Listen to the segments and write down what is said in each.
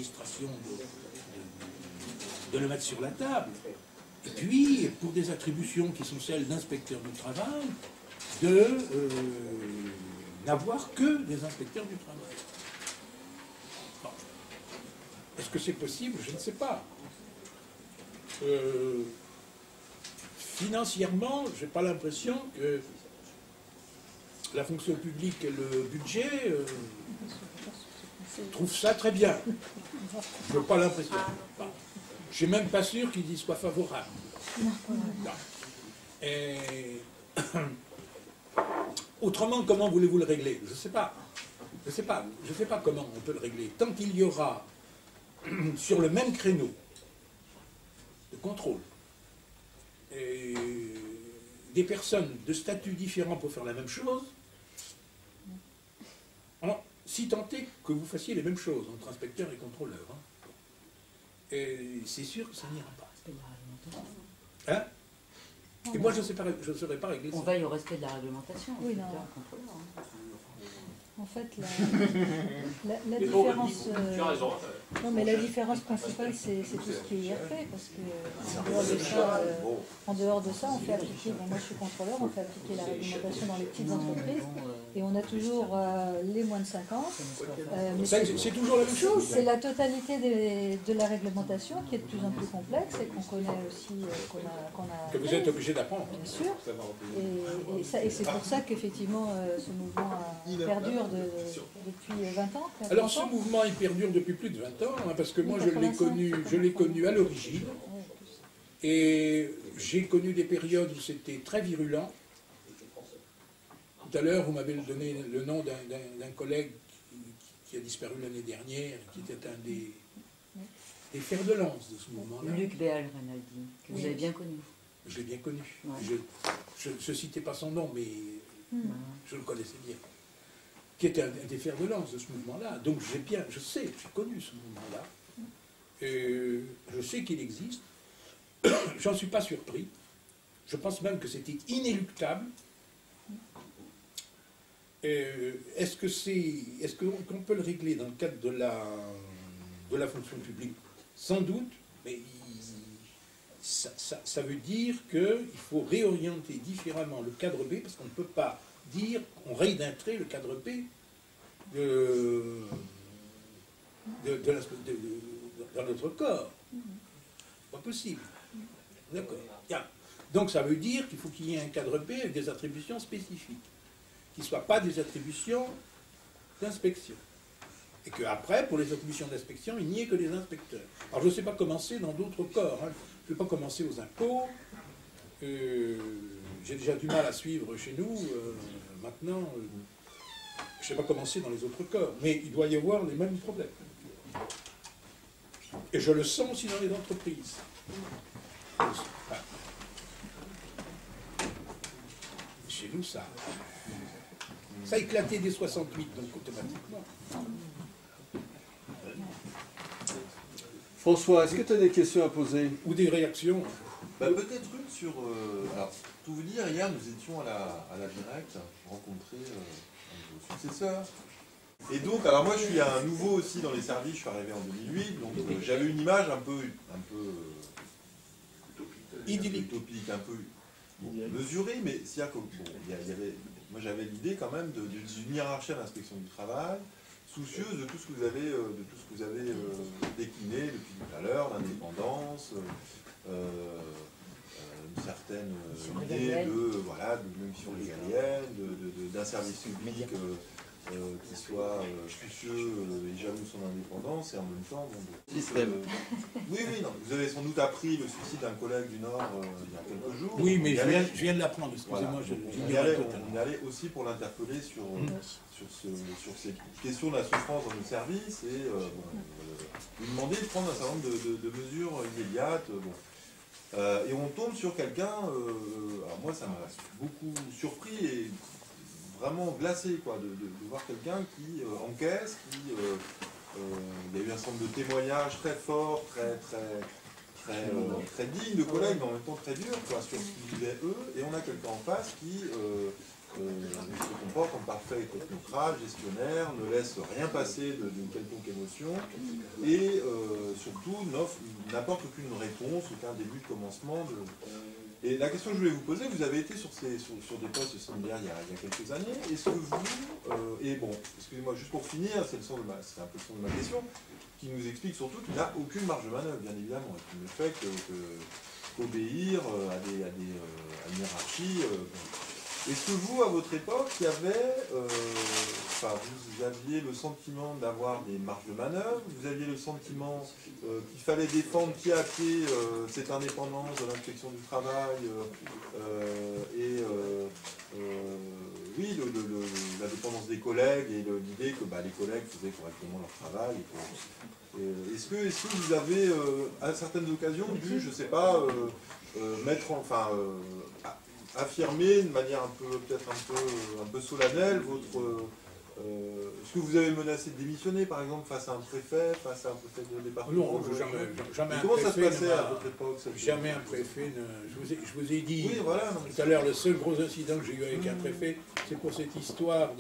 l'administration de le mettre sur la table. Et puis, pour des attributions qui sont celles d'inspecteurs du travail, de n'avoir que des inspecteurs du travail. Bon. Est-ce que c'est possible? Je ne sais pas. Financièrement, je n'ai pas l'impression que la fonction publique et le budget trouvent ça très bien. Je n'ai pas l'impression. Je ne suis même pas sûr qu'ils y soient favorables. Non. Et... Autrement, comment voulez-vous le régler? Je ne sais pas. Je ne sais pas comment on peut le régler. Tant qu'il y aura sur le même créneau de contrôle et des personnes de statuts différents pour faire la même chose, alors, si tant est que vous fassiez les mêmes choses entre inspecteurs et contrôleurs, c'est sûr que ça n'ira pas. Hein? Et moi, je ne saurais pas régler ça. On veille au respect de la réglementation. Oui, non. En fait, la différence... Tu as raison. Non, mais la différence principale, c'est tout ce qui est IRP, parce que en dehors de ça, on fait appliquer, bon, moi je suis contrôleur, on fait appliquer la réglementation dans les petites entreprises, et on a toujours les moins de 50. Mais c'est toujours la même chose. C'est la totalité de la réglementation qui est de plus en plus complexe, et qu'on connaît aussi, que vous êtes obligé d'apprendre. Bien sûr. Et c'est pour ça qu'effectivement, ce mouvement perdure depuis 20 ans. Alors ce mouvement il perdure depuis plus de 20 ans, hein, parce que moi je l'ai connu à l'origine, et j'ai connu des périodes où c'était très virulent. Tout à l'heure vous m'avez donné le nom d'un collègue qui a disparu l'année dernière, qui était un des fers de lance de ce mouvement-là. Luc Béal, Renaldi, que vous avez bien connu. Je l'ai bien connu. Ouais. Je ne citais pas son nom, mais je le connaissais bien. Qui était un des fers de lance de ce mouvement-là. Donc je sais, j'ai connu ce mouvement-là. Je sais qu'il existe. J'en suis pas surpris. Je pense même que c'était inéluctable. Est-ce qu'on peut le régler dans le cadre de la fonction publique? Sans doute, mais ça veut dire qu'il faut réorienter différemment le cadre B, parce qu'on ne peut pas dire qu'on raye d'un trait le cadre B dans notre corps. Pas possible. D'accord. Donc ça veut dire qu'il faut qu'il y ait un cadre B avec des attributions spécifiques, qui ne soient pas des attributions d'inspection. Et qu'après, pour les attributions d'inspection, il n'y ait que des inspecteurs. Alors je ne sais pas commencer dans d'autres corps. Hein. Je ne vais pas commencer aux impôts. J'ai déjà du mal à suivre chez nous. Maintenant, je ne sais pas commencer dans les autres corps. Mais il doit y avoir les mêmes problèmes. Et je le sens aussi dans les entreprises. Chez nous, ça a éclaté dès 68, donc automatiquement. François, est-ce que tu as des questions à poser? Ou des réactions? Peut-être une sur... alors, pour vous dire, hier, nous étions à la Direct, rencontrer un de vos successeurs. Et donc, alors moi, je suis un nouveau aussi dans les services, je suis arrivé en 2008, donc j'avais une image un peu idyllique, utopique, un peu mesurée, mais c'est-à-dire que, moi j'avais l'idée quand même d'une hiérarchie à l'inspection du travail, soucieuse de tout ce que vous avez, décliné depuis tout à l'heure, l'indépendance, une certaine idée de mission régalienne, d'un service public qui soit soucieux et jaloux de son indépendance, et en même temps... Oui, non, vous avez sans doute appris le suicide d'un collègue du Nord il y a quelques jours. Oui, mais je viens de l'apprendre, excusez-moi. Voilà. On est allé aussi pour l'interpeller sur ces questions de la souffrance dans le service, et lui demander de prendre un certain nombre de mesures immédiates. Et on tombe sur quelqu'un, alors moi ça m'a beaucoup surpris et vraiment glacé, quoi, de voir quelqu'un qui encaisse, il y a eu un certain nombre de témoignages très forts, très dignes de collègues, mais en même temps très durs, quoi, sur ce qu'ils vivaient eux, et on a quelqu'un en face qui se comporte en parfait technocrate, gestionnaire, ne laisse rien passer d'une quelconque émotion et surtout n'apporte aucune réponse, aucun début de commencement. Et la question que je voulais vous poser, vous avez été sur des postes similaires il y a quelques années. Est-ce que vous, et bon, excusez-moi, juste pour finir, c'est un peu le sens de ma question, qui nous explique surtout qu'il n'a aucune marge de manœuvre, bien évidemment, et qu'il ne fait qu'obéir à une hiérarchie. Est-ce que vous, à votre époque, vous aviez le sentiment d'avoir des marges de manœuvre, vous aviez le sentiment qu'il fallait défendre pied à pied cette indépendance de l'inspection du travail la dépendance des collègues et l'idée que les collègues faisaient correctement leur travail. Est-ce que vous avez, à certaines occasions, dû, je ne sais pas, affirmer de manière peut-être un peu solennelle est-ce que vous avez menacé de démissionner, par exemple, face à un préfet de département? Non, jamais. Comment ça se passait à votre époque? Jamais un préfet. Je vous ai dit tout à l'heure, le seul gros incident que j'ai eu avec un préfet, c'est pour cette histoire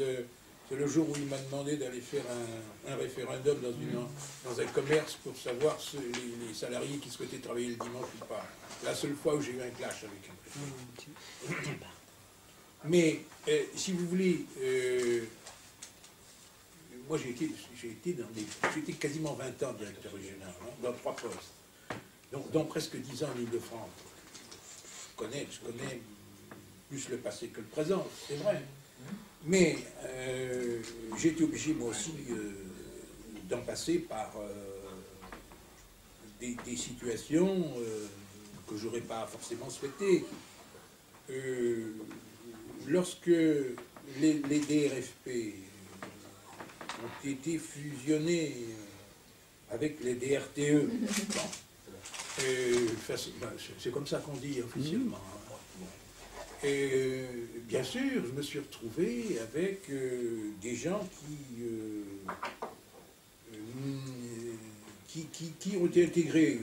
c'est le jour où il m'a demandé d'aller faire un référendum dans un commerce pour savoir les salariés qui souhaitaient travailler le dimanche ou pas. La seule fois où j'ai eu un clash avec un préfet. Mais, si vous voulez, moi j'ai été quasiment 20 ans directeur régional, dans 3 postes, dont presque 10 ans en Île-de-France. Je connais plus le passé que le présent, c'est vrai. Mais j'ai été obligé, moi aussi, d'en passer par des situations que je n'aurais pas forcément souhaitées. Lorsque les DRFP ont été fusionnés avec les DRTE, c'est comme ça qu'on dit officiellement. Et bien sûr, je me suis retrouvé avec des gens qui ont été intégrés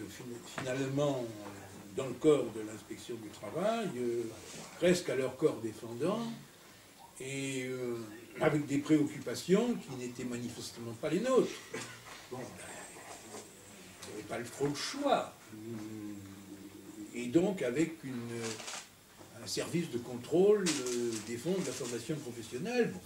finalement dans le corps de l'inspection du travail, presque à leur corps défendant, et avec des préoccupations qui n'étaient manifestement pas les nôtres. Bon, il n'y avait pas trop le choix. Et donc avec un service de contrôle des fonds de la formation professionnelle, bon,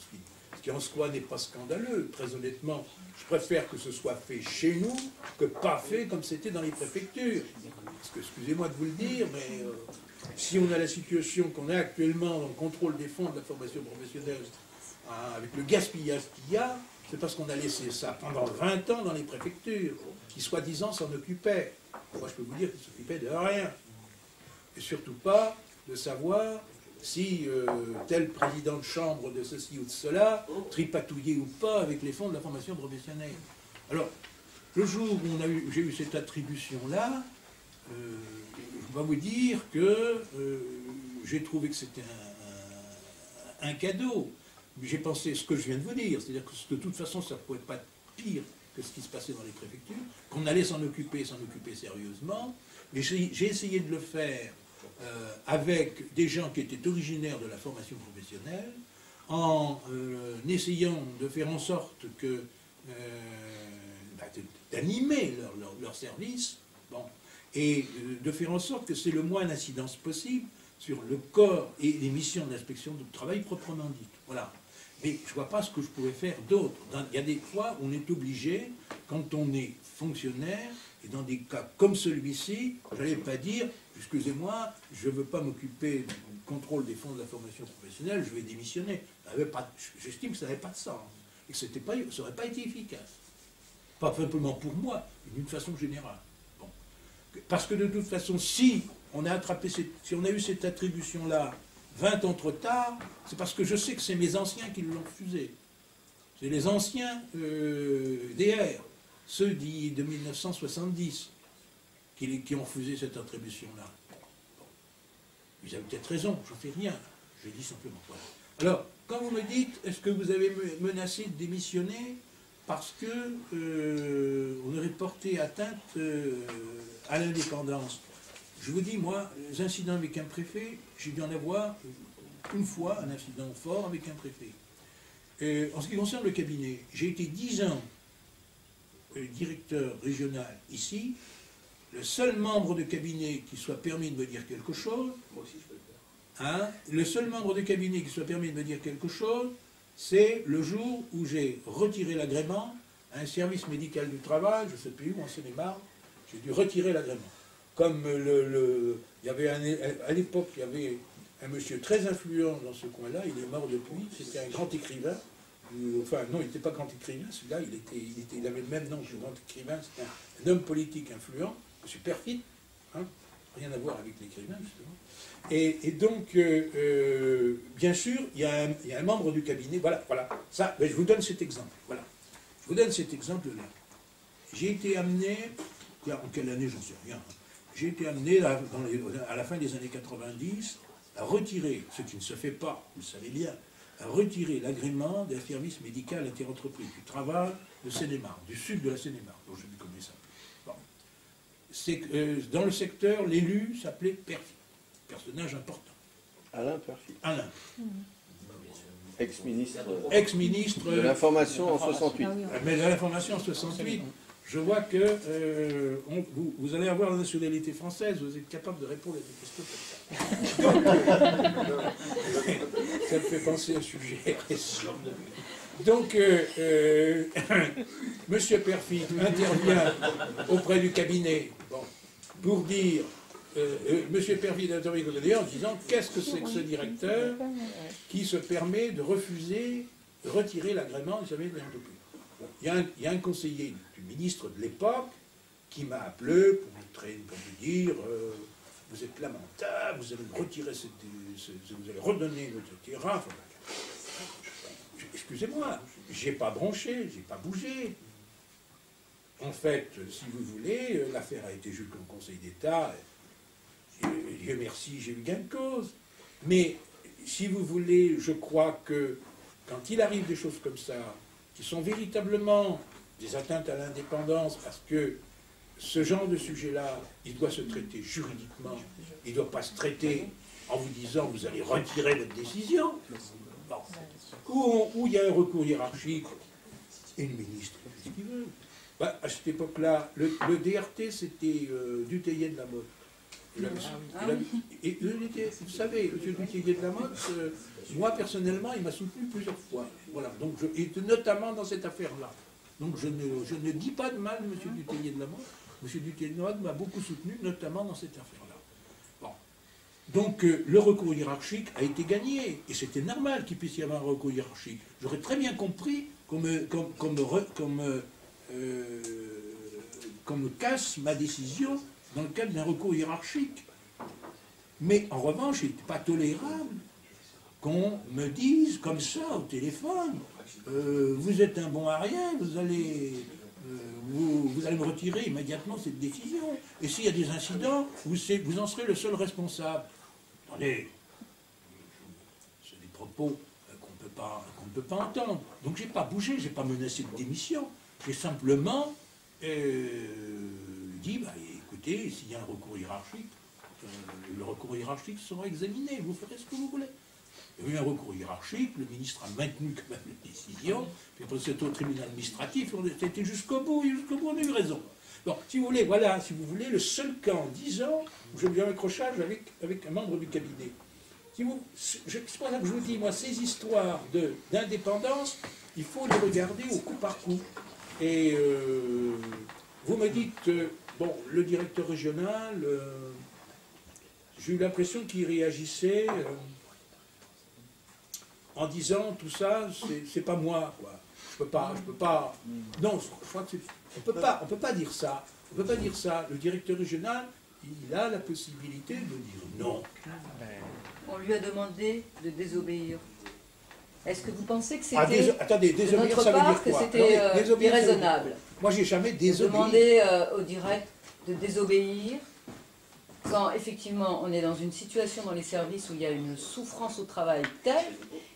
ce qui en soi n'est pas scandaleux. Très honnêtement, je préfère que ce soit fait chez nous que pas fait comme c'était dans les préfectures. Parce que, excusez-moi de vous le dire, mais si on a la situation qu'on a actuellement dans le contrôle des fonds de la formation professionnelle, avec le gaspillage qu'il y a, c'est parce qu'on a laissé ça pendant 20 ans dans les préfectures, qui soi-disant s'en occupaient. Moi, je peux vous dire qu'ils ne s'occupaient de rien. Et surtout pas de savoir si tel président de chambre de ceci ou de cela tripatouillait ou pas avec les fonds de la formation professionnelle. Alors, le jour où j'ai eu cette attribution-là, je dois vous dire que j'ai trouvé que c'était un cadeau. J'ai pensé ce que je viens de vous dire, c'est-à-dire que de toute façon, ça ne pouvait pas être pire que ce qui se passait dans les préfectures, qu'on allait s'en occuper sérieusement, mais j'ai essayé de le faire avec des gens qui étaient originaires de la formation professionnelle, en essayant de faire en sorte que d'animer leur service, bon, et de faire en sorte que c'est le moins d'incidence possible sur le corps et les missions de l'inspection du travail proprement dites. Voilà. Mais je ne vois pas ce que je pouvais faire d'autre. Il y a des fois où on est obligé, quand on est fonctionnaire, et dans des cas comme celui-ci, je n'allais pas dire, excusez-moi, je ne veux pas m'occuper du contrôle des fonds de la formation professionnelle, je vais démissionner. J'estime que ça n'avait pas de sens. Et que ça n'aurait pas été efficace. Pas simplement pour moi, mais d'une façon générale. Bon. Parce que de toute façon, si on a eu cette attribution-là 20 ans trop tard, c'est parce que je sais que c'est mes anciens qui l'ont refusé. C'est les anciens DR, ceux de 1970, qui ont refusé cette attribution-là. Bon. Vous avez peut-être raison, je ne fais rien. Je dis simplement. Voilà. Alors, quand vous me dites, est-ce que vous avez menacé de démissionner parce que on aurait porté atteinte à l'indépendance? Je vous dis, moi, les incidents avec un préfet, j'ai dû en avoir une fois un incident fort avec un préfet. En ce qui concerne le cabinet, j'ai été 10 ans directeur régional ici. Le seul membre de cabinet qui soit permis de me dire quelque chose, moi aussi je peux le faire, le seul membre de cabinet qui soit permis de me dire quelque chose, c'est le jour où j'ai retiré l'agrément à un service médical du travail, je ne sais plus où, en Seine-et-Marne, j'ai dû retirer l'agrément. Comme il y avait à l'époque, il y avait un monsieur très influent dans ce coin-là, il est mort depuis, c'était un grand écrivain. Enfin, non, il n'était pas grand écrivain, celui-là, il avait le même nom que le grand écrivain, c'était un homme politique influent, M. Perfit, rien à voir avec l'écrivain, justement. Et donc, bien sûr, il y a un membre du cabinet, voilà, ça, je vous donne cet exemple, voilà. Je vous donne cet exemple-là. J'ai été amené, en quelle année, j'en sais rien, j'ai été amené, à la fin des années 90, à retirer, ce qui ne se fait pas, vous le savez bien, à retirer l'agrément d'un service médical interentreprises du travail de Seine-et-Marne, du sud de la Seine-et-Marne, dont je ne connais ça. Bon. Dans le secteur, l'élu s'appelait Perfit, personnage important. Alain Perfit. Alain. Ex-ministre de l'Information en 68. Mais de l'Information en 68, je vois que vous allez avoir la nationalité française, vous êtes capable de répondre à des questions comme ça. Ça me fait penser à un sujet récent. Donc, M. Perfit intervient auprès du cabinet pour dire, M. Perfit intervient en disant qu'est-ce que c'est que ce directeur qui se permet de refuser, de retirer l'agrément du service de l'entreprise. Il y a un conseiller du ministre de l'époque qui m'a appelé pour me dire vous êtes lamentable, vous allez me retirer, vous allez redonner notre terrain. Excusez-moi, j'ai pas bronché, j'ai pas bougé. En fait, si vous voulez, l'affaire a été jusqu'au Conseil d'État. Dieu merci, j'ai eu gain de cause. Mais si vous voulez, je crois que quand il arrive des choses comme ça, qui sont véritablement des atteintes à l'indépendance, parce que ce genre de sujet-là, il doit se traiter juridiquement, il ne doit pas se traiter en vous disant vous allez retirer votre décision. Bon. Où il y a un recours hiérarchique, et le ministre fait ce qu'il veut. Bah, à cette époque-là, le DRT, c'était Dutheillet de la Motte. Et vous savez, M. Dutheillet de la Motte, moi personnellement, il m'a soutenu plusieurs fois. Voilà, donc et notamment dans cette affaire-là. Donc je ne dis pas de mal de M. Dutheillet de la Motte. M. Dutheillet de la Motte m'a beaucoup soutenu, notamment dans cette affaire-là. Bon. Donc le recours hiérarchique a été gagné, et c'était normal qu'il puisse y avoir un recours hiérarchique. J'aurais très bien compris qu'on me casse ma décision dans le cadre d'un recours hiérarchique. Mais en revanche, il n'était pas tolérable qu'on me dise comme ça au téléphone vous êtes un bon à rien, vous allez me retirer immédiatement cette décision. Et s'il y a des incidents, vous en serez le seul responsable. Attendez, c'est des propos qu'on ne peut pas entendre. Donc j'ai pas bougé, j'ai pas menacé de démission. J'ai simplement dit, écoutez, s'il y a un recours hiérarchique, le recours hiérarchique sera examiné, vous ferez ce que vous voulez. Il y a eu un recours hiérarchique, le ministre a maintenu quand même la décision, puis après c'est au tribunal administratif, on était jusqu'au bout, on a eu raison. Bon, si vous voulez, voilà, si vous voulez, le seul cas en 10 ans où j'ai eu un accrochage avec un membre du cabinet. C'est pour ça que je vous dis, moi, ces histoires d'indépendance, il faut les regarder au coup par coup. Et vous me dites, bon, le directeur régional, j'ai eu l'impression qu'il réagissait en disant tout ça, c'est pas moi, quoi. Je peux pas. Non, je crois que on peut pas dire ça. On peut pas dire ça. Le directeur régional, il a la possibilité de dire non. On lui a demandé de désobéir. Est-ce que vous pensez que c'était attendez, désobéir, ça veut dire quoi? C'était irraisonnable. Moi, j'ai jamais désobéi. Demander au direct de désobéir quand effectivement on est dans une situation dans les services où il y a une souffrance au travail telle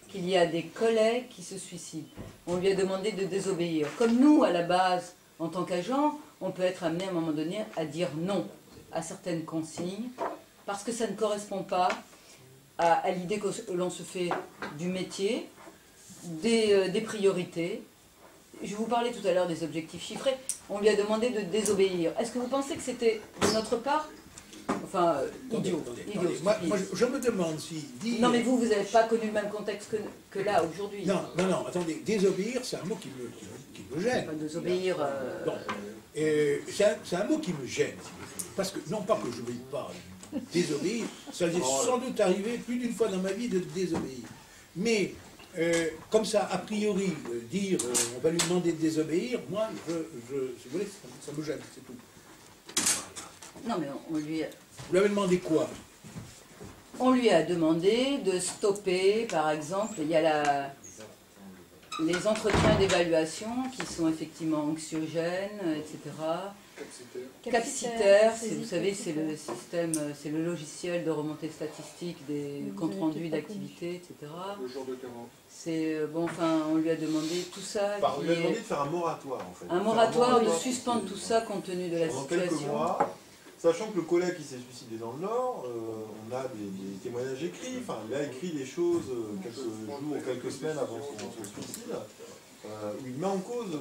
qu'il y a des collègues qui se suicident. On lui a demandé de désobéir. Comme nous, à la base, en tant qu'agents, on peut être amené à un moment donné à dire non à certaines consignes parce que ça ne correspond pas à l'idée que l'on se fait du métier, des priorités. Je vous parlais tout à l'heure des objectifs chiffrés. On lui a demandé de désobéir. Est-ce que vous pensez que c'était de notre part, enfin, idiot, idiot. Moi, je me demande si dire... Non, mais vous n'avez pas connu le même contexte que là, aujourd'hui. Non, attendez, désobéir, c'est un mot qui me gêne. Pas désobéir... Bon, c'est un mot qui me gêne, parce que, non pas que je ne veuille pas désobéir, ça m'est sans doute arrivé plus d'une fois dans ma vie de désobéir. Mais, comme ça, a priori, dire on va lui demander de désobéir, moi, si vous voulez, ça me gêne, c'est tout. Non, mais on lui a... Vous lui avez demandé quoi? On lui a demandé de stopper, par exemple, il y a les entretiens d'évaluation qui sont effectivement anxiogènes, etc. Capciter, vous savez, c'est le système, c'est le logiciel de remontée statistique des comptes rendus d'activité, etc. Le jour de carence. C'est bon, enfin, on lui a demandé tout ça. On lui a demandé de faire un moratoire, en fait. Un moratoire, de suspendre tout ça compte tenu de la pendant situation. Quelques mois, sachant que le collègue qui s'est suicidé dans le Nord, on a des témoignages écrits. Enfin, il a écrit des choses quelques jours, quelques semaines avant son suicide. Où il met en cause,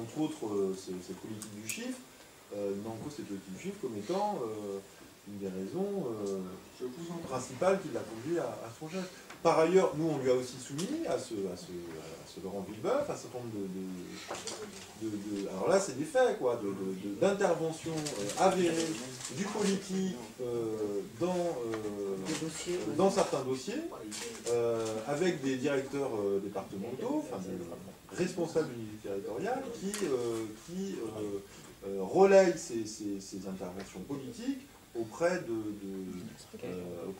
entre autres, ces politiques du chiffre, il met en cause ces politiques du chiffre comme étant une des raisons principales qui l'a conduit à son geste. Par ailleurs, nous, on lui a aussi soumis à ce Laurent Villebeuf un certain nombre alors là, c'est des faits, quoi, d'interventions avérées du politique dans certains dossiers, avec des directeurs départementaux, enfin des responsables d'unités territoriales qui relayent ces interventions politiques auprès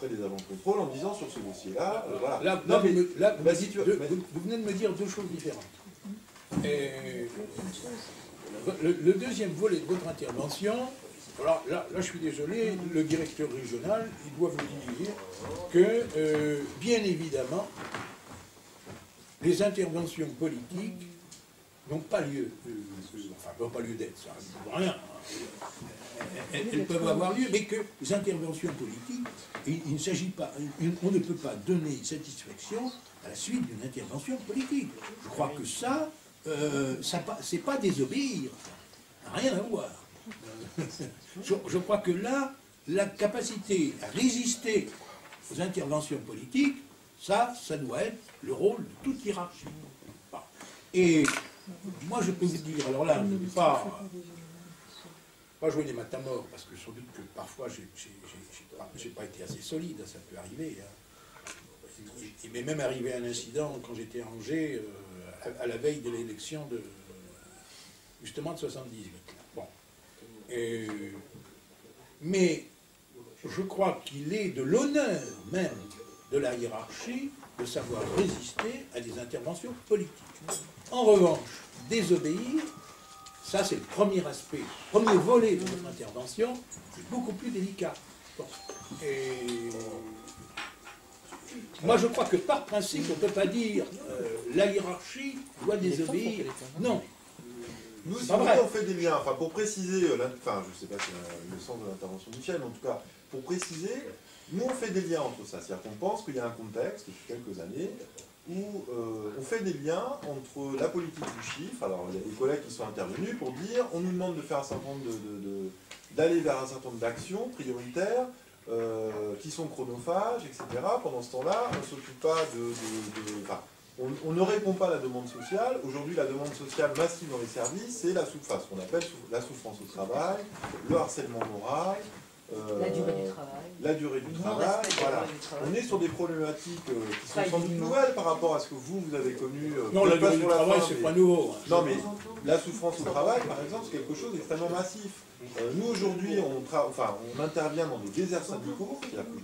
des agents de contrôle en disant sur ce dossier-là, voilà. Vous venez de me dire deux choses différentes. Le deuxième volet de votre intervention, alors là je suis désolé, le directeur régional, il doit vous dire que, bien évidemment, les interventions politiques n'ont pas lieu, n'ont pas lieu d'être, ça ne rien. Elles peuvent avoir lieu, mais que les interventions politiques, il ne s'agit pas, on ne peut pas donner satisfaction à la suite d'une intervention politique. Je crois que ça c'est pas désobéir, ça n'a rien à voir. Je crois que là, la capacité à résister aux interventions politiques, ça doit être le rôle de toute hiérarchie. Et moi, je peux vous dire, alors là, je ne vais pas jouer des matamores, parce que sans doute que parfois, j'ai pas été assez solide, ça peut arriver. Il m'est même arrivé un incident quand j'étais à Angers, à la veille de l'élection justement de 78. Bon. Mais je crois qu'il est de l'honneur même de la hiérarchie de savoir résister à des interventions politiques. En revanche, désobéir, ça c'est le premier aspect, le premier volet de notre intervention, c'est beaucoup plus délicat. Bon. Moi je crois que par principe, on ne peut pas dire la hiérarchie doit désobéir. Non. Nous, si on fait des liens, enfin pour préciser, je ne sais pas si c'est le sens de l'intervention de Michel, mais en tout cas, pour préciser, nous on fait des liens entre ça. C'est-à-dire qu'on pense qu'il y a un contexte, depuis quelques années, où on fait des liens entre la politique du chiffre, alors il y a des collègues qui sont intervenus pour dire, on nous demande de faire un certain nombre d'aller vers un certain nombre d'actions prioritaires, qui sont chronophages, etc. Pendant ce temps-là, on ne s'occupe pas on ne répond pas à la demande sociale. Aujourd'hui, la demande sociale massive dans les services, c'est ce qu'on appelle la souffrance au travail, le harcèlement moral, la durée du travail. La durée du travail, voilà. On est sur des problématiques qui sont sans doute nouvelles par rapport à ce que vous avez connu. Non, la durée du travail, c'est pas nouveau. Non, mais la souffrance au travail, par exemple, c'est quelque chose d'extrêmement massif. Nous, aujourd'hui, on intervient dans des déserts syndicaux. Vous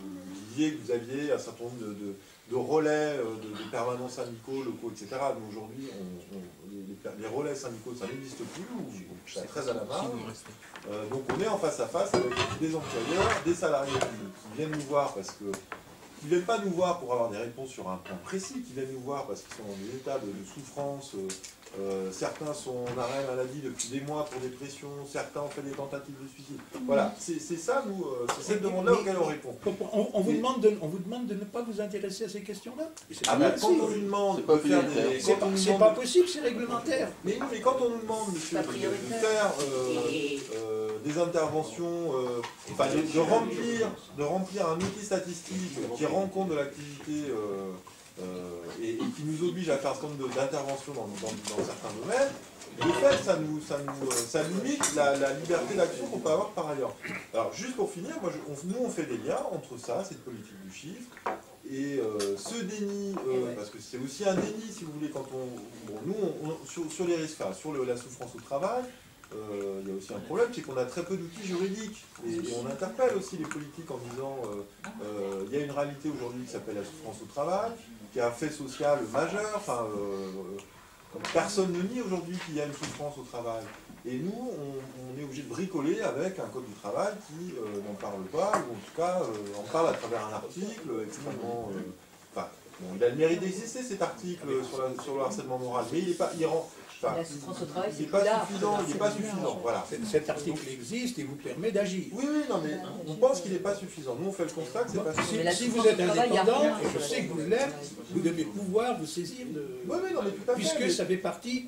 disiez que vous aviez un certain nombre de relais, de permanents syndicaux, locaux, etc. Mais aujourd'hui, les relais syndicaux, ça n'existe plus, ou c'est très à la marge. Donc on est en face à face avec des employeurs, des salariés qui viennent nous voir parce que qui ne viennent pas nous voir pour avoir des réponses sur un point précis, qui viennent nous voir parce qu'ils sont dans des états de souffrance certains sont en arrêt maladie depuis des mois pour dépression, certains ont fait des tentatives de suicide. Voilà, c'est ça, nous, c'est cette demande-là auquel on répond. On vous demande de ne pas vous intéresser à ces questions-là. Quand on nous demande de faire des... C'est pas possible, c'est réglementaire. Mais quand on nous demande, monsieur, de faire des interventions, de remplir un outil statistique qui rend compte de l'activité et qui nous oblige à faire un certain nombre d'interventions dans certains domaines, de fait, ça limite la liberté d'action qu'on peut avoir par ailleurs. Alors, juste pour finir, nous, on fait des liens entre ça, cette politique du chiffre, et ce déni, parce que c'est aussi un déni, si vous voulez, quand sur les risques, sur la souffrance au travail, il y a aussi un problème, c'est qu'on a très peu d'outils juridiques, et on interpelle aussi les politiques en disant, il y a une réalité aujourd'hui qui s'appelle la souffrance au travail, qui a un fait social majeur, personne ne nie aujourd'hui qu'il y a une souffrance au travail. Et nous, on est obligé de bricoler avec un code du travail qui n'en parle pas, ou en tout cas en parle à travers un article extrêmement... il a le mérite d'exister cet article sur le harcèlement moral, mais la souffrance au travail, il n'est pas suffisant. Voilà. Cet article existe et vous permet d'agir. Oui, non, mais on pense qu'il n'est pas suffisant. Nous, on fait le constat que c'est pas suffisant. Si vous êtes indépendant, et je sais que vous l'êtes, vous devez pouvoir vous saisir de... Oui, non, mais tout à fait. Puisque ça fait partie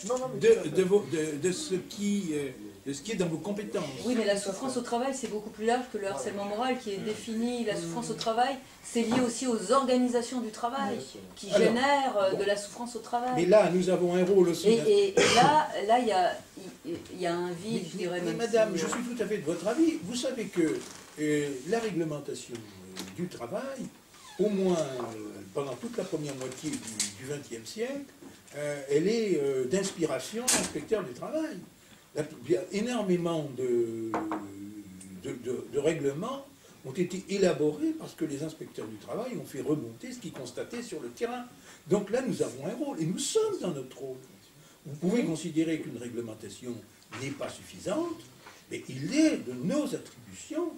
de ce qui est dans vos compétences. Oui, mais la souffrance au travail, c'est beaucoup plus large que le harcèlement moral qui est défini. La souffrance au travail, c'est lié aussi aux organisations du travail qui génèrent de la souffrance au travail. Mais là, nous avons un rôle aussi. Et là, il y a un vide, je dirais. Mais madame, je suis tout à fait de votre avis. Vous savez que la réglementation du travail, au moins pendant toute la première moitié du XXe siècle, elle est d'inspiration inspecteur du travail. Il y a énormément de règlements ont été élaborés parce que les inspecteurs du travail ont fait remonter ce qu'ils constataient sur le terrain. Donc là, nous avons un rôle, et nous sommes dans notre rôle. Vous pouvez considérer qu'une réglementation n'est pas suffisante, mais il est de nos attributions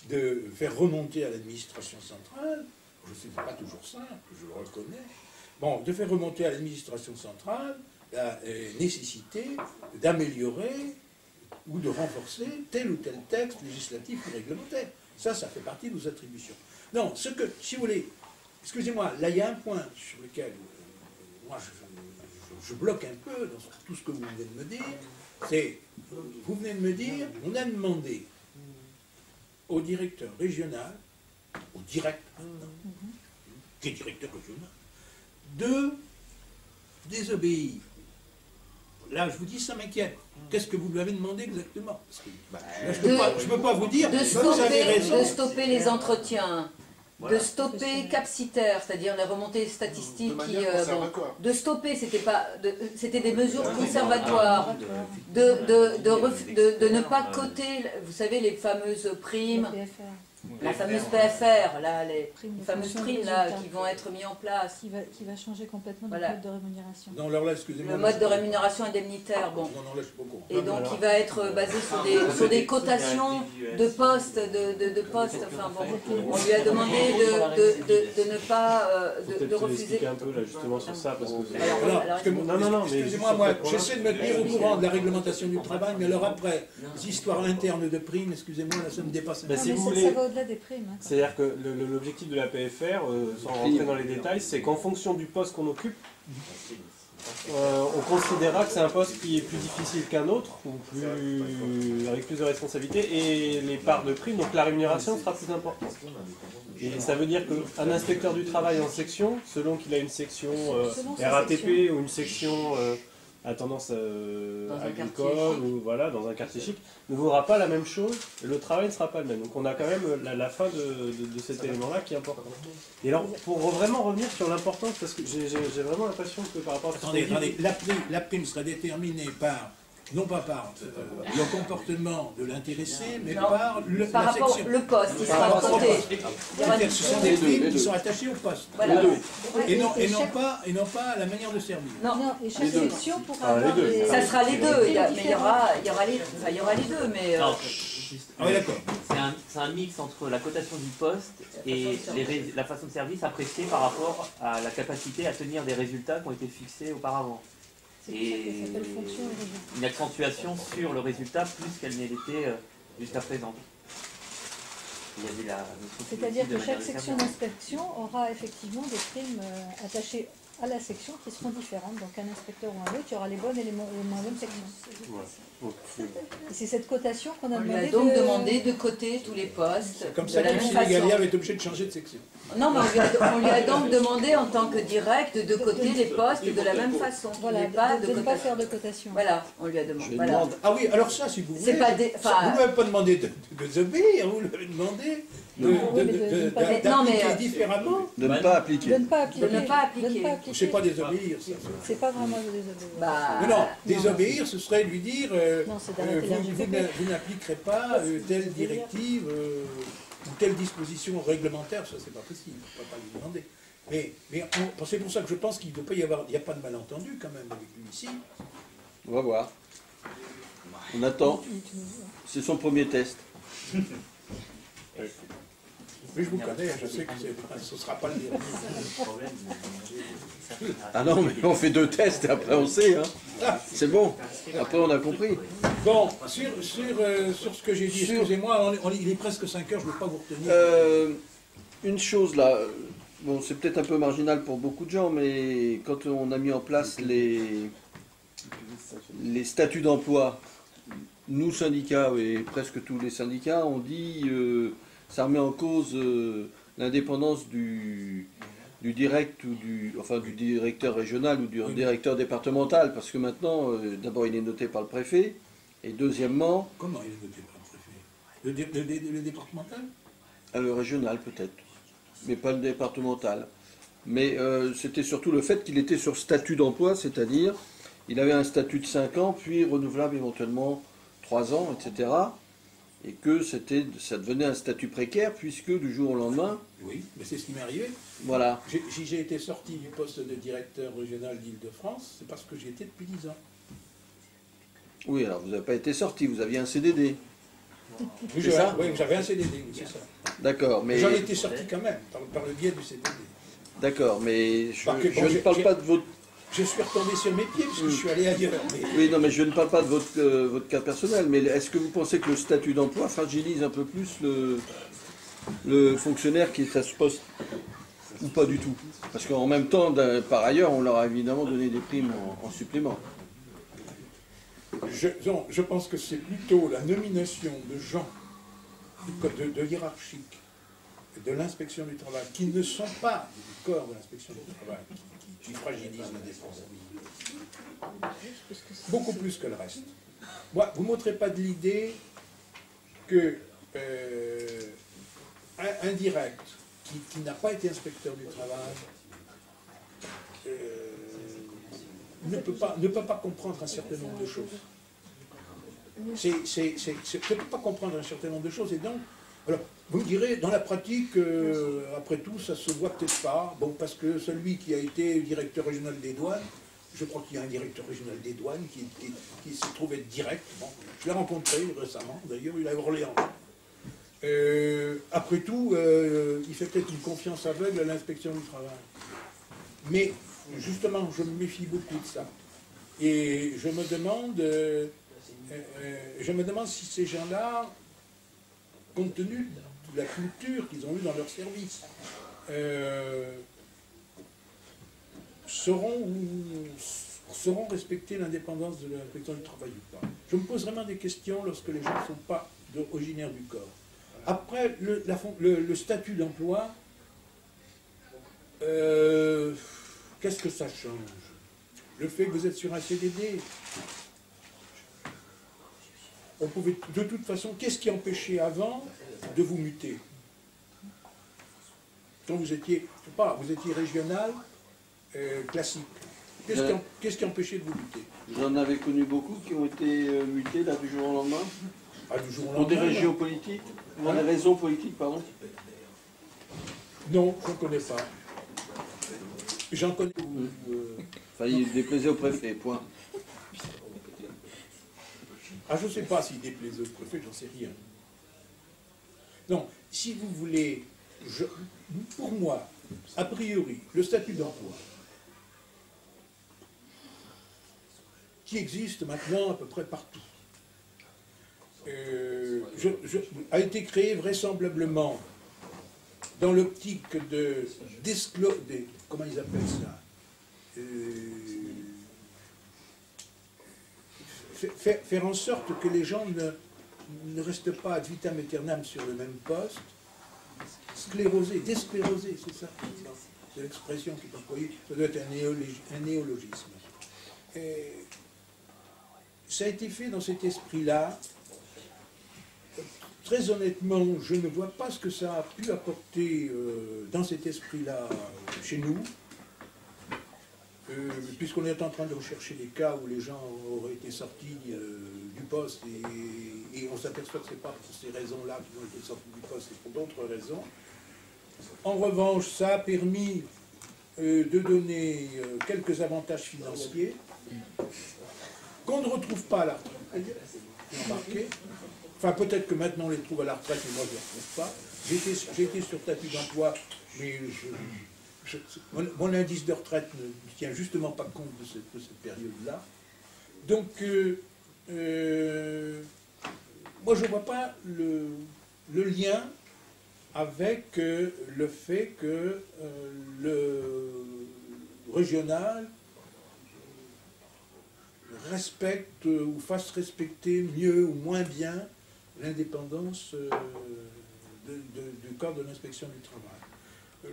de faire remonter à l'administration centrale, je sais, c'est pas toujours simple, je le reconnais, de faire remonter à l'administration centrale la nécessité d'améliorer ou de renforcer tel ou tel texte législatif ou réglementaire. Ça fait partie de nos attributions. Non, si vous voulez, excusez-moi, là il y a un point sur lequel moi je bloque un peu dans tout ce que vous venez de me dire, c'est, vous venez de me dire, on a demandé au directeur régional, au directeur, qui est directeur régional, de désobéir. Là, je vous dis, ça m'inquiète. Qu'est-ce que vous lui avez demandé exactement? Parce que, je ne peux pas vous dire, vous avez raison. De stopper les entretiens, de stopper Capciter, c'est-à-dire les remontées statistiques de stopper, c'était des mesures conservatoires, de ne pas coter, vous savez, les fameuses primes, la fameuse PFR, là, les fameuses primes là, qui vont être mises en place. Qui va changer complètement le mode de rémunération. Non, alors là, excusez-moi. Le mode de rémunération indemnitaire, bon. Non, là, je suis pas au courant. Et donc, il va être basé sur des cotations de postes, enfin bon, on lui a demandé de ne pas, de refuser. Un peu là, justement sur ça, parce que... Excusez-moi, moi, j'essaie de me tenir au courant de la réglementation du travail, mais alors après, les histoires internes de primes, excusez-moi, là, ça me dépasse. Si vous voulez... Ça va au-delà des primes. C'est-à-dire que l'objectif de la PFR, sans rentrer dans les détails, c'est qu'en fonction du poste qu'on occupe, on considérera que c'est un poste qui est plus difficile qu'un autre, ou avec plus de responsabilités, et les parts de prime, donc la rémunération sera plus importante. Et ça veut dire qu'un inspecteur du travail en section, selon qu'il a une section RATP ou une section à tendance agricole, ou voilà, dans un quartier chic, ne vaudra pas la même chose, et le travail ne sera pas le même. Donc on a quand même la fin de cet élément-là qui est important. Et alors, pour vraiment revenir sur l'importance, parce que j'ai vraiment l'impression que par rapport à... Attendez, la prime sera déterminée par, non pas par le comportement de l'intéressé, mais par la section. Le poste, il sera coté. Ce sont des primes qui sont attachées au poste. Voilà. Et non pas à la manière de servir. Non, et chaque section pourra avoir des... Ça sera les deux, mais il y aura les deux, mais... Ah oui, d'accord. C'est un mix entre la cotation du poste et la façon de service appréciée par rapport à la capacité à tenir des résultats qui ont été fixés auparavant. et une accentuation sur le résultat plus qu'elle n'ait été jusqu'à présent. C'est-à-dire que chaque section d'inspection aura effectivement des primes attachées à la section qui seront différentes. Donc un inspecteur ou un autre, il y aura les bonnes et les moins bonnes sections. Et c'est cette cotation qu'on a demandé. On lui a donc demandé de coter tous les postes. C'est comme ça que Galia avait été obligé de changer de section. Non, mais on lui a donc demandé en tant que direct de coter les postes de la même façon. Voilà, de ne pas faire de cotation. Voilà, on lui a demandé. Voilà. Ah oui, alors ça, si vous voulez, pas vous ne m'avez pas demandé de désobéir, vous l'avez demandé d'appliquer différemment. De ne pas appliquer. De ne pas appliquer. De ne pas appliquer. C'est pas désobéir, ça. C'est pas vraiment désobéir. Mais non, désobéir, ce serait lui dire vous vous n'appliquerez pas telle directive ou telle disposition réglementaire, ça c'est pas possible, on ne peut pas lui demander. Mais c'est pour ça que je pense qu'il ne doit pas y avoir, il n'y a pas de malentendu quand même avec lui ici. On va voir. On attend. C'est son premier test. Mais je vous connais, je sais que ce ne sera pas le dernier. Ah non, mais on fait 2 tests et après on sait. Hein. C'est bon. Après on a compris. Bon, sur ce que j'ai dit, excusez-moi, il est presque 5 heures, je ne veux pas vous retenir. Une chose là, bon c'est peut-être un peu marginal pour beaucoup de gens, mais quand on a mis en place les statuts d'emploi, nous syndicats et presque tous les syndicats, on dit ça remet en cause l'indépendance du direct ou du directeur régional ou du directeur départemental, parce que maintenant, d'abord il est noté par le préfet, et deuxièmement... Comment il est noté par le préfet? Le départemental? Le régional peut-être, mais pas le départemental. Mais c'était surtout le fait qu'il était sur statut d'emploi, c'est-à-dire il avait un statut de 5 ans, puis renouvelable éventuellement 3 ans, etc. Et que ça devenait un statut précaire, puisque du jour au lendemain... Oui, mais c'est ce qui m'est arrivé. Voilà. Si j'ai été sorti du poste de directeur régional d'Île-de-France, c'est parce que j'y étais depuis 10 ans. Oui, alors vous n'avez pas été sorti, vous aviez un CDD. Oui, j'avais un CDD, oui, c'est ça. D'accord, mais... J'en étais sorti quand même, par le biais du CDD. D'accord, mais je ne parle pas de votre... Je suis retombé sur mes pieds parce que je suis allé ailleurs. Mais... Oui, non, mais je ne parle pas de votre cas personnel, mais est-ce que vous pensez que le statut d'emploi fragilise un peu plus le fonctionnaire qui est à ce poste? Ou pas du tout? Parce qu'en même temps, par ailleurs, on leur a évidemment donné des primes en supplément. Je pense que c'est plutôt la nomination de gens de hiérarchique de l'inspection du travail qui ne sont pas du corps de l'inspection du travail qui fragilise l'indépendance. Beaucoup plus que le reste. Moi, vous ne m'ôterez pas de l'idée que un direct qui n'a pas été inspecteur du travail ne peut pas comprendre un certain nombre de choses. Ne peut pas comprendre un certain nombre de choses, et donc, alors, vous me direz, dans la pratique, après tout, ça se voit peut-être pas, bon, parce que celui qui a été directeur régional des douanes, je crois qu'il y a un directeur régional des douanes qui se trouve être direct, bon, je l'ai rencontré récemment, d'ailleurs, il est à Orléans. Après tout, il fait peut-être une confiance aveugle à l'inspection du travail. Mais, justement, je me méfie beaucoup de ça. Et je me demande si ces gens-là, compte tenu de la culture qu'ils ont eue dans leur service, sauront respecter l'indépendance de l'inspection du travail ou pas. Je me pose vraiment des questions lorsque les gens ne sont pas originaires du corps. Après, le statut d'emploi, qu'est-ce que ça change? Le fait que vous êtes sur un CDD, on pouvait, de toute façon, qu'est-ce qui empêchait avant de vous muter? Quand vous étiez, je sais pas, vous étiez régional, classique. Qu'est-ce qui empêchait de vous muter? J'en avais connu beaucoup qui ont été mutés là du jour au lendemain. Ah, du jour au pour lendemain, des régions politiques, pour des raisons politiques, pardon. Non, je ne connais pas. J'en connais. Enfin, il déplaisait au préfet, point. Ah, je ne sais pas s'il déplaisait au préfet, j'en sais rien. Non, si vous voulez, pour moi, a priori, le statut d'emploi, qui existe maintenant à peu près partout. A été créé vraisemblablement dans l'optique comment ils appellent ça, faire en sorte que les gens ne restent pas ad vitam aeternam sur le même poste, déscléroser, c'est ça, c'est l'expression qui est employée, ça doit être un néologisme. Et ça a été fait dans cet esprit-là. Très honnêtement, je ne vois pas ce que ça a pu apporter dans cet esprit-là chez nous, puisqu'on est en train de rechercher des cas où les gens auraient été sortis du poste et on s'aperçoit que ce n'est pas pour ces raisons-là qu'ils ont été sortis du poste, c'est pour d'autres raisons. En revanche, ça a permis de donner quelques avantages financiers qu'on ne retrouve pas à la retraite. Remarquez. Enfin, peut-être que maintenant on les trouve à la retraite, mais moi je ne les retrouve pas. J'ai été sur tapis d'emploi, mais mon indice de retraite ne tient justement pas compte de cette période-là. Donc, moi je ne vois pas le lien avec le fait que le régional respecte ou fasse respecter mieux ou moins bien l'indépendance du corps de l'inspection du travail.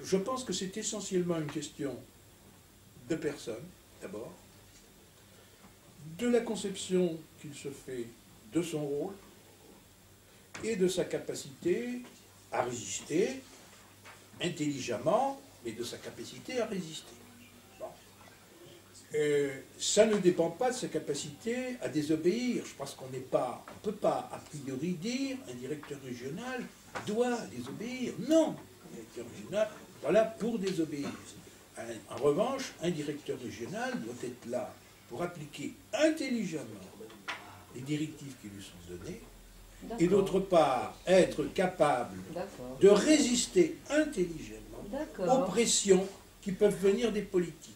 Je pense que c'est essentiellement une question de personnes, d'abord, de la conception qu'il se fait de son rôle et de sa capacité à résister intelligemment, mais de sa capacité à résister. Ça ne dépend pas de sa capacité à désobéir. Je pense qu'on ne peut pas a priori dire un directeur régional doit désobéir. Non, un directeur régional n'est pas là pour désobéir. En revanche, un directeur régional doit être là pour appliquer intelligemment les directives qui lui sont données, et d'autre part être capable de résister intelligemment aux pressions qui peuvent venir des politiques,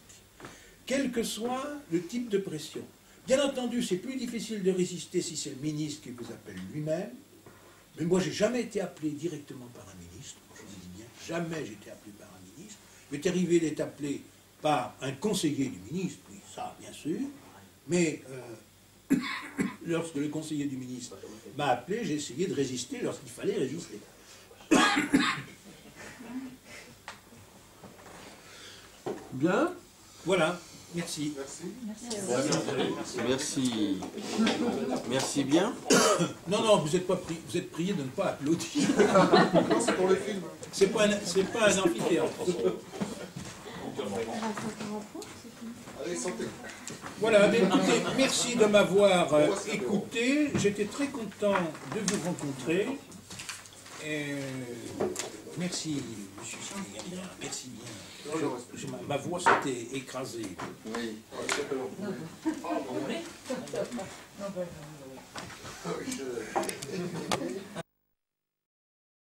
quel que soit le type de pression. Bien entendu, c'est plus difficile de résister si c'est le ministre qui vous appelle lui-même, mais moi, j'ai jamais été appelé directement par un ministre, je vous dis bien, jamais j'ai été appelé par un ministre. Il m'est arrivé d'être appelé par un conseiller du ministre, oui, ça, bien sûr, mais lorsque le conseiller du ministre m'a appelé, j'ai essayé de résister lorsqu'il fallait résister. Bien. Voilà. Merci. Merci. Merci bien. Non, vous êtes prié de ne pas applaudir. Non, c'est pour le film. C'est pas un amphithéâtre. Allez, santé. Voilà, mais écoutez, merci de m'avoir écouté. J'étais très content de vous rencontrer. Merci, monsieur Sylvien. Merci bien. Ma voix s'était écrasée. Oui. Non,